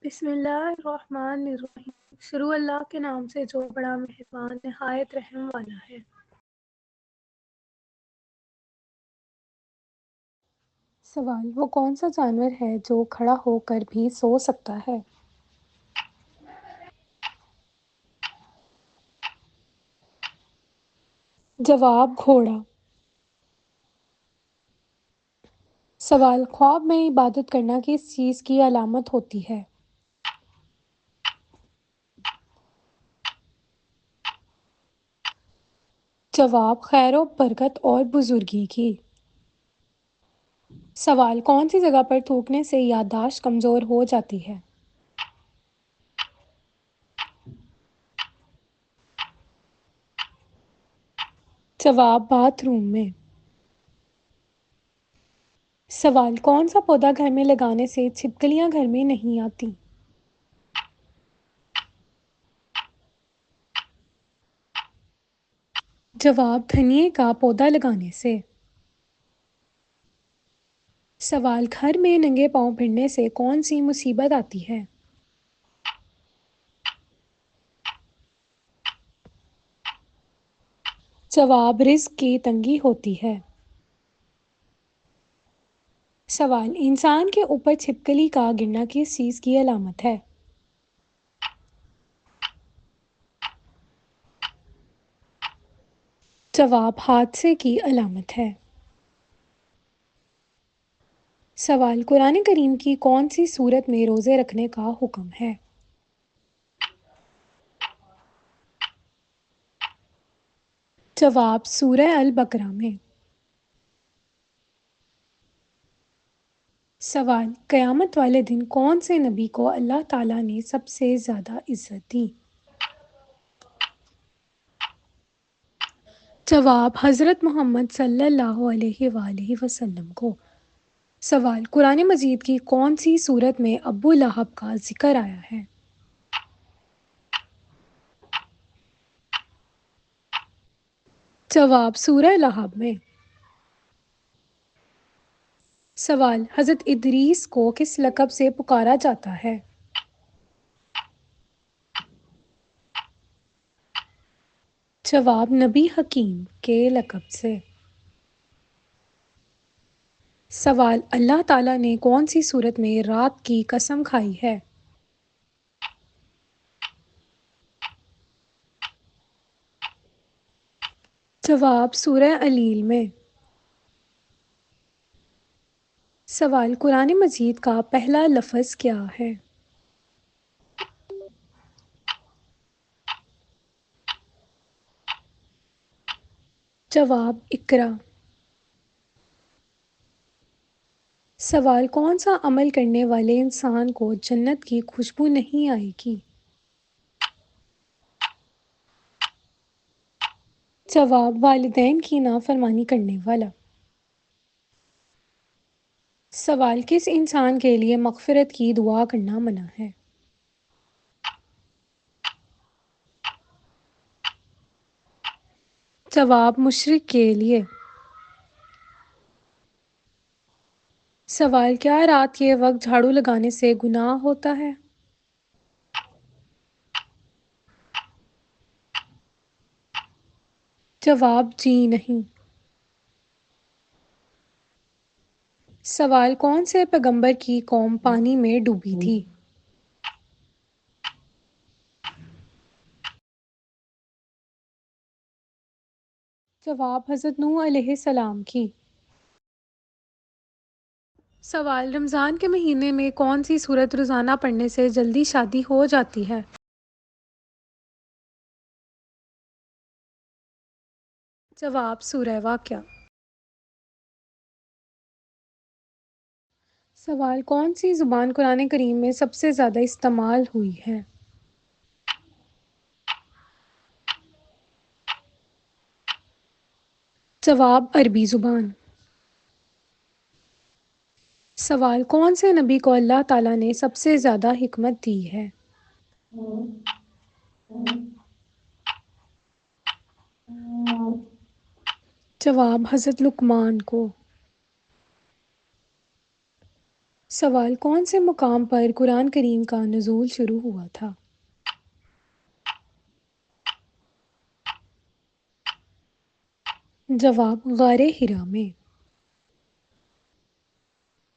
بسم اللہ الرحمن الرحیم۔ شروع اللہ کے نام سے جو بڑا مہربان نہایت رحم والا ہے۔ سوال: وہ کون سا جانور ہے جو کھڑا ہو کر بھی سو سکتا ہے؟ جواب: گھوڑا۔ سوال: خواب میں عبادت کرنا کس چیز کی علامت ہوتی ہے؟ جواب: خیر و برکت اور بزرگی کی۔ سوال: کون سی جگہ پر تھوکنے سے یادداشت کمزور ہو جاتی ہے؟ جواب: باتھ روم میں۔ سوال: کون سا پودا گھر میں لگانے سے چھپکلیاں گھر میں نہیں آتی؟ جواب: دھنیے کا پودا لگانے سے۔ سوال: گھر میں ننگے پاؤں پھرنے سے کون سی مصیبت آتی ہے؟ جواب: رزق کی تنگی ہوتی ہے۔ سوال: انسان کے اوپر چھپکلی کا گرنا کس چیز کی علامت ہے؟ جواب: حادثے کی علامت ہے۔ سوال: قرآن کریم کی کون سی سورت میں روزے رکھنے کا حکم ہے؟ جواب: سورہ البقرہ میں۔ سوال: قیامت والے دن کون سے نبی کو اللہ تعالیٰ نے سب سے زیادہ عزت دی؟ جواب: حضرت محمد صلی اللہ علیہ وآلہ وسلم کو۔ سوال: قرآن مجید کی کون سی سورت میں ابو لہب کا ذکر آیا ہے؟ جواب: سورہ لہب میں۔ سوال: حضرت ادریس کو کس لقب سے پکارا جاتا ہے؟ جواب: نبی حکیم کے لقب سے۔ سوال: اللہ تعالیٰ نے کون سی سورت میں رات کی قسم کھائی ہے؟ جواب: سورہ اللیل میں۔ سوال: قرآن مجید کا پہلا لفظ کیا ہے؟ جواب: اقرا۔ سوال: کون سا عمل کرنے والے انسان کو جنت کی خوشبو نہیں آئے گی؟ جواب: والدین کی نافرمانی کرنے والا۔ سوال: کس انسان کے لیے مغفرت کی دعا کرنا منع ہے؟ جواب: مشرک کے لیے۔ سوال: کیا رات کے وقت جھاڑو لگانے سے گناہ ہوتا ہے؟ جواب: جی نہیں۔ سوال: کون سے پیغمبر کی قوم پانی میں ڈوبی تھی؟ جواب: حضرت نوح علیہ السلام کی۔ سوال: رمضان کے مہینے میں کون سی سورت روزانہ پڑھنے سے جلدی شادی ہو جاتی ہے؟ جواب: سورہ واقعہ۔ سوال: کون سی زبان قرآن کریم میں سب سے زیادہ استعمال ہوئی ہے؟ جواب: عربی زبان۔ سوال: کون سے نبی کو اللہ تعالیٰ نے سب سے زیادہ حکمت دی ہے؟ جواب: حضرت لقمان کو۔ سوال: کون سے مقام پر قرآن کریم کا نزول شروع ہوا تھا؟ جواب: غار حرا میں۔